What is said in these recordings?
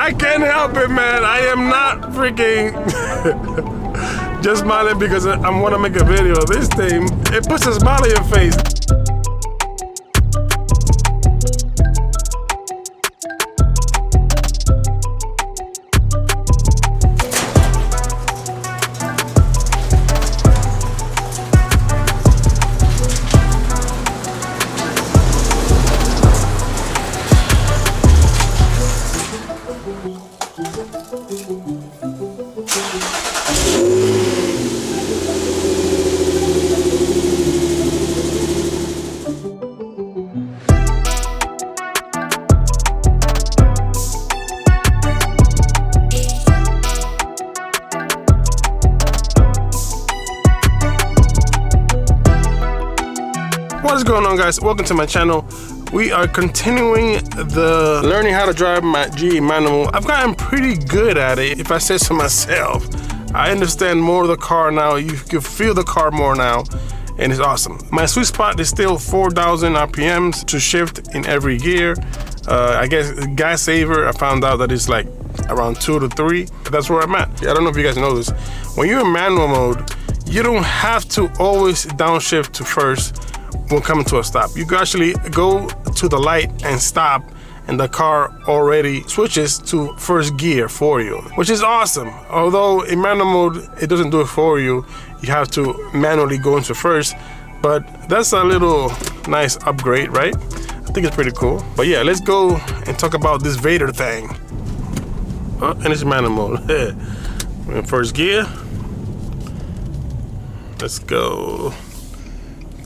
I can't help it, man. I am not freaking just smiling because I want to make a video. This thing, it puts a smile on your face. What's going on, guys? Welcome to my channel. We are continuing the learning how to drive my GE manual. I've gotten pretty good at it, if I say so myself. I understand more of the car now. You can feel the car more now, and it's awesome. My sweet spot is still 4,000 RPMs to shift in every gear. I guess gas saver, I found out that it's like around 2 to 3. That's where I'm at. I don't know if you guys know this. When you're in manual mode, you don't have to always downshift to first when coming to a stop. You can actually go to the light and stop, and the car already switches to first gear for you, which is awesome. Although in manual mode, it doesn't do it for you. You have to manually go into first, but that's a little nice upgrade, right? I think it's pretty cool. But yeah, let's go and talk about this Vaydor thing. Oh, and it's manual mode. We're in first gear. Let's go.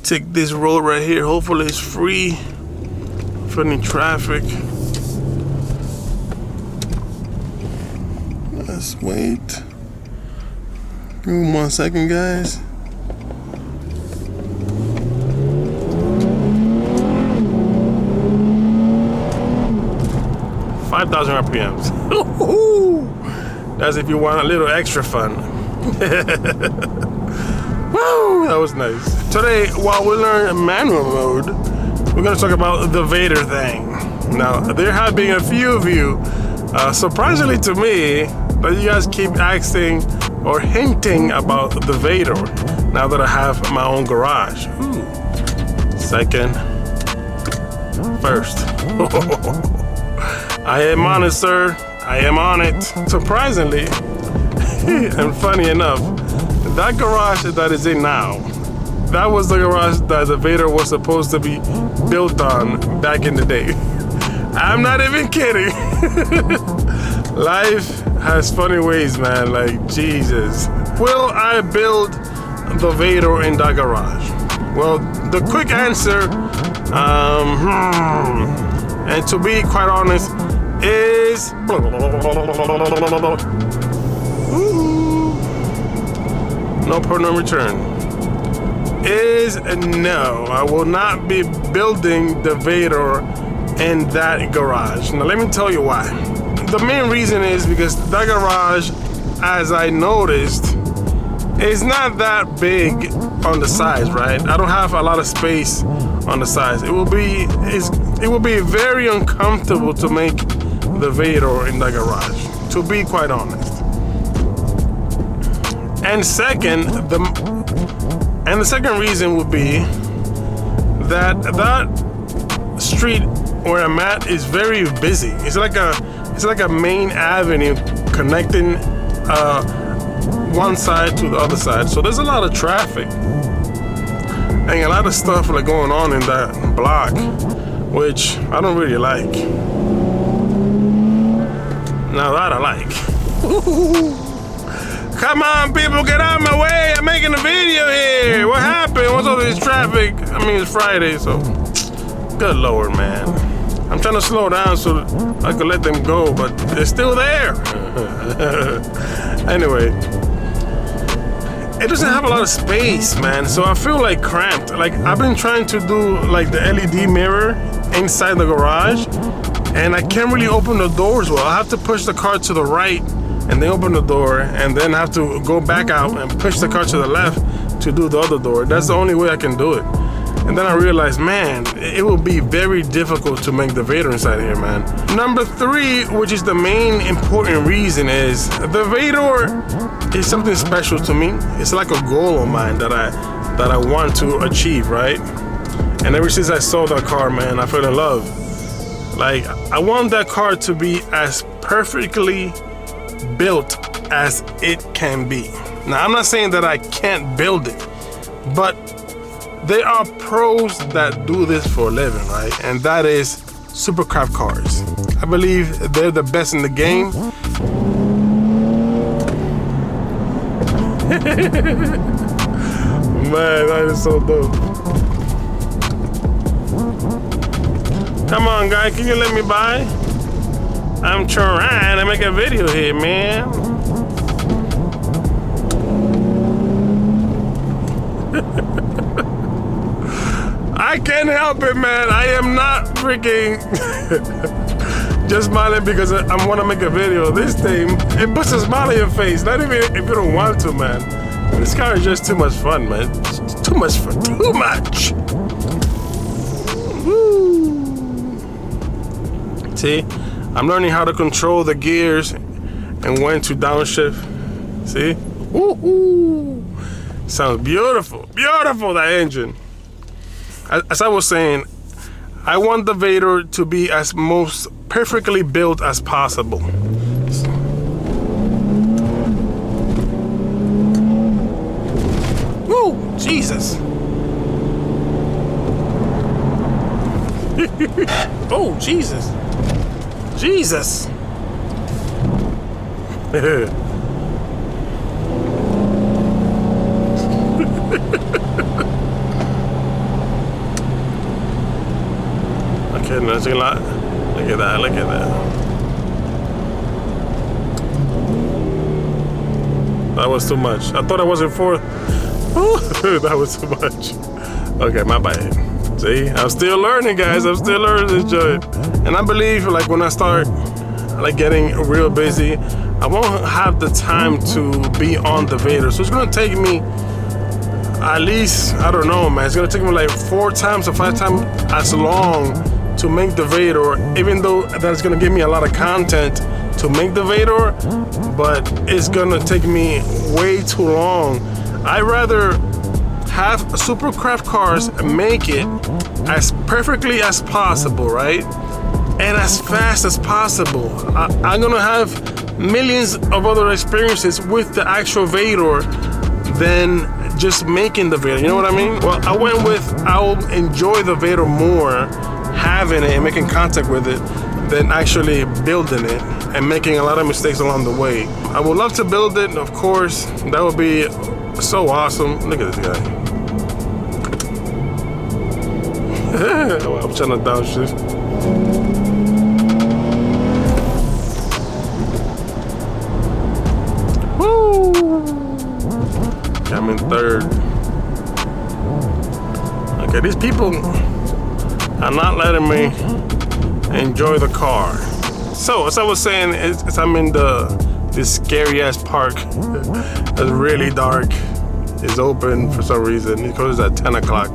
Take this road right here. Hopefully it's free for any traffic. Let's wait. Give me 1 second, guys. $5,000 RPMs. That's if you want a little extra fun. Woo, that was nice. Today, while we learn manual mode, we're gonna talk about the Vaydor thing. Now, there have been a few of you, surprisingly to me, that you guys keep asking or hinting about the Vaydor now that I have my own garage. Ooh. Second, first. I am on it, sir. I am on it. Surprisingly, and funny enough, that garage that is in now, that was the garage that the Vaydor was supposed to be built on back in the day. I'm not even kidding. Life has funny ways, man, like Jesus. Will I build the Vaydor in that garage? Well, the quick answer, and to be quite honest, is no point of return. Is no. I will not be building the Vaydor in that garage. Now let me tell you why. The main reason is because that garage, as I noticed, is not that big on the sides, right? I don't have a lot of space on the sides. It will be very uncomfortable to make the Vaydor in that garage, to be quite honest. And the second reason would be that street where I'm at is very busy. It's like a main avenue connecting one side to the other side. So there's a lot of traffic and a lot of stuff like going on in that block, which I don't really like. Now that I like. Come on, people, get out of my way. I'm making a video here. What happened? What's all this traffic? I mean, it's Friday, so good Lord, man. I'm trying to slow down so I could let them go, but they're still there. Anyway, it doesn't have a lot of space, man, so I feel like cramped. Like, I've been trying to do like the LED mirror inside the garage, and I can't really open the doors well. I have to push the car to the right and then open the door, and then have to go back out and push the car to the left to do the other door. That's the only way I can do it. And then I realized, man, it will be very difficult to make the Vaydor inside here, man. Number 3, which is the main important reason, is the Vaydor is something special to me. It's like a goal of mine that I want to achieve, right? And ever since I saw that car, man, I fell in love. Like, I want that car to be as perfectly built as it can be. Now, I'm not saying that I can't build it, but there are pros that do this for a living, right? And that is supercraft cars. I believe they're the best in the game. Man, that is so dope. Come on, guy, can you let me by? I'm trying to make a video here, man. I can't help it, man. I am not freaking just smiling because I want to make a video. This thing, it puts a smile on your face. Not even if you don't want to, man. This car is just too much fun, man. It's too much fun. Too much. Woo. See, I'm learning how to control the gears and when to downshift. See? Woo-hoo. Sounds beautiful. Beautiful, that engine. As I was saying, I want the Vaydor to be as most perfectly built as possible. Woo! Jesus! Oh, Jesus! Jesus! Okay, no, look at that, look at that. That was too much. I thought I wasn't for. That was too much. Okay, my bad. See, I'm still learning, guys. I'm still learning this joint. And I believe, like, when I start, like, getting real busy, I won't have the time to be on the Vaydor. So it's gonna take me at least, I don't know, man. It's gonna take me like 4 times or 5 times as long to make the Vaydor, even though that's gonna give me a lot of content to make the Vaydor, but it's gonna take me way too long. I'd rather have supercraft cars make it as perfectly as possible, right? And as fast as possible. I'm gonna have millions of other experiences with the actual Vaydor than just making the Vaydor, you know what I mean? Well, I went with, I'll enjoy the Vaydor more having it and making contact with it than actually building it and making a lot of mistakes along the way. I would love to build it, of course. That would be so awesome. Look at this guy. I'm trying to downshift. Woo! I'm in 3rd. Okay, these people are not letting me enjoy the car. So, as I was saying, as I'm in this scary ass park that's really dark. It's open for some reason. It closes at 10 o'clock.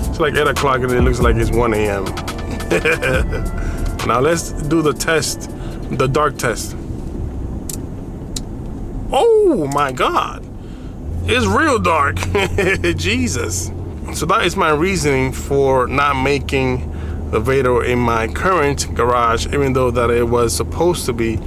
It's like 8 o'clock and it looks like it's 1 a.m. Now let's do the test, the dark test. Oh my God, it's real dark. Jesus. So that is my reasoning for not making the Vaydor in my current garage, even though that it was supposed to be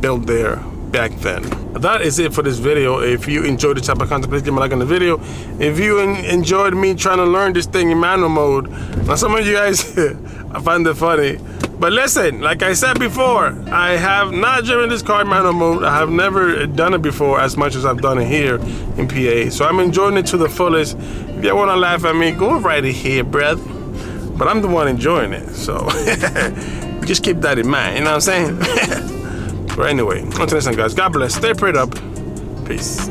built there back then. That is it for this video. If you enjoyed the type of content, please give me a like on the video. If you enjoyed me trying to learn this thing in manual mode, now some of you guys, I find it funny. But listen, like I said before, I have not driven this car in manual mode. I have never done it before as much as I've done it here in PA. So I'm enjoying it to the fullest. If you want to laugh at me, go right ahead, brother. But I'm the one enjoying it. So just keep that in mind, you know what I'm saying? But anyway, until next time, guys, God bless. Stay prayed up. Peace.